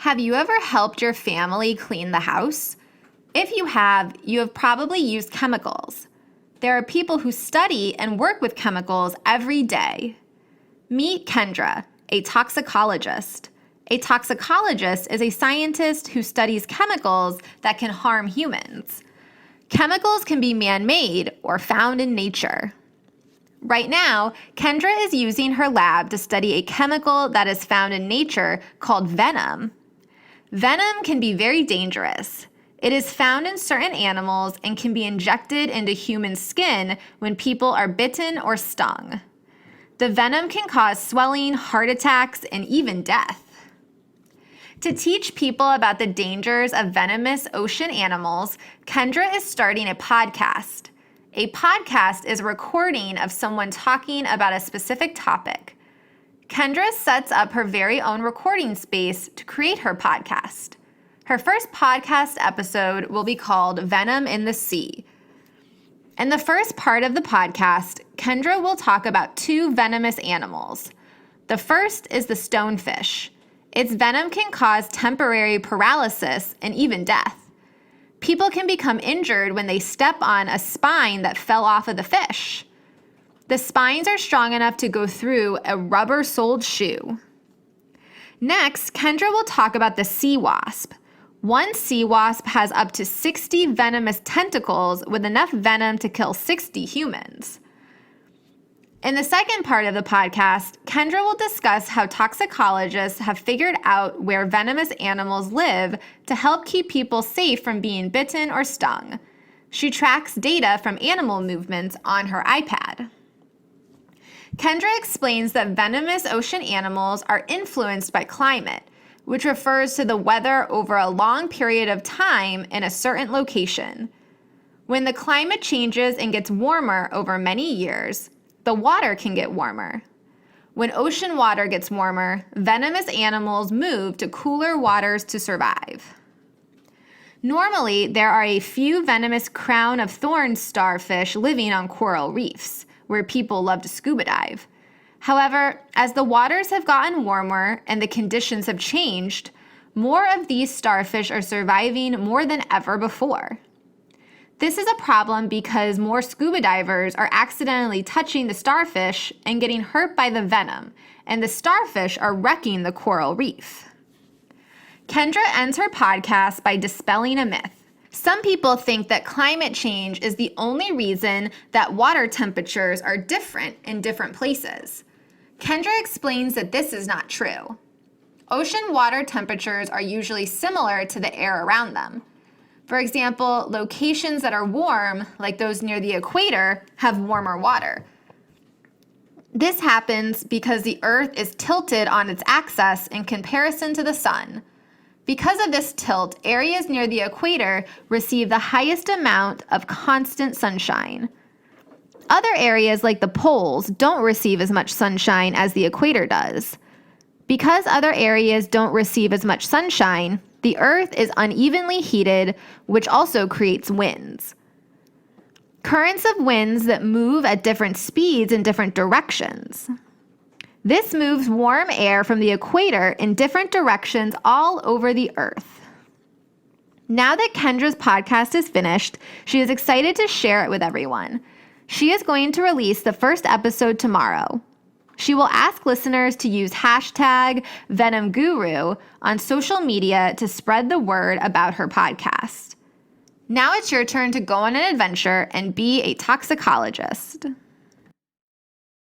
Have you ever helped your family clean the house? If you have probably used chemicals. There are people who study and work with chemicals every day. Meet Kendra, a toxicologist. A toxicologist is a scientist who studies chemicals that can harm humans. Chemicals can be man-made or found in nature. Right now, Kendra is using her lab to study a chemical that is found in nature called Venom. Venom can be very dangerous. It is found in certain animals and can be injected into human skin when people are bitten or stung. The venom can cause swelling, heart attacks, and even death. To teach people about the dangers of venomous ocean animals, Kendra is starting a podcast. A podcast is a recording of someone talking about a specific topic. Kendra sets up her very own recording space to create her podcast. Her first podcast episode will be called Venom in the Sea. In the first part of the podcast, Kendra will talk about two venomous animals. The first is the stonefish. Its venom can cause temporary paralysis and even death. People can become injured when they step on a spine that fell off of the fish. The spines are strong enough to go through a rubber-soled shoe. Next, Kendra will talk about the sea wasp. One sea wasp has up to 60 venomous tentacles with enough venom to kill 60 humans. In the second part of the podcast, Kendra will discuss how toxicologists have figured out where venomous animals live to help keep people safe from being bitten or stung. She tracks data from animal movements on her iPad. Kendra explains that venomous ocean animals are influenced by climate, which refers to the weather over a long period of time in a certain location. When the climate changes and gets warmer over many years, the water can get warmer. When ocean water gets warmer, venomous animals move to cooler waters to survive. Normally, there are a few venomous crown of thorns starfish living on coral reefs, where people love to scuba dive. However, as the waters have gotten warmer and the conditions have changed, more of these starfish are surviving more than ever before. This is a problem because more scuba divers are accidentally touching the starfish and getting hurt by the venom, and the starfish are wrecking the coral reef. Kendra ends her podcast by dispelling a myth. Some people think that climate change is the only reason that water temperatures are different in different places. Kendra explains that this is not true. Ocean water temperatures are usually similar to the air around them. For example, locations that are warm, like those near the equator, have warmer water. This happens because the Earth is tilted on its axis in comparison to the sun. Because of this tilt, areas near the equator receive the highest amount of constant sunshine. Other areas like the poles don't receive as much sunshine as the equator does. Because other areas don't receive as much sunshine, the Earth is unevenly heated, which also creates winds. Currents of winds that move at different speeds in different directions. This moves warm air from the equator in different directions all over the Earth. Now that Kendra's podcast is finished, she is excited to share it with everyone. She is going to release the first episode tomorrow. She will ask listeners to use hashtag VenomGuru on social media to spread the word about her podcast. Now it's your turn to go on an adventure and be a toxicologist.